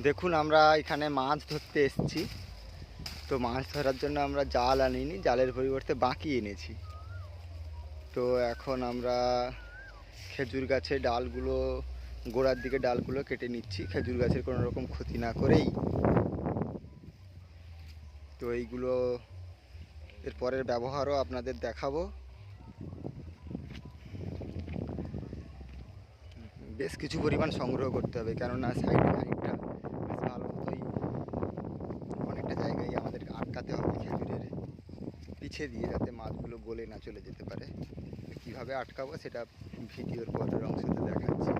দেখুন আমরা এখানে মাছ ধরতে এসেছি। তো মাছ ধরার জন্য আমরা জাল আনিনি, জালের পরিবর্তে বাঁকি এনেছি। তো এখন আমরা খেজুর গাছের ডালগুলো, গোড়ার দিকে ডালগুলো কেটে নিচ্ছি খেজুর গাছের কোনো রকম ক্ষতি না করেই। তো এইগুলো এর পরের ব্যবহারও আপনাদের দেখাবো। বেশ কিছু পরিমাণ সংগ্রহ করতে হবে, কেননা সাইডে হাইটটা বেশ ভালো মতোই অনেকটা জায়গায় আমাদেরকে আটকাতে হবে খেজুরের পিছে দিয়ে, যাতে মাছগুলো গলে না চলে যেতে পারে। কীভাবে আটকাবো সেটা ভিডিওর পরের অংশতে দেখাচ্ছি।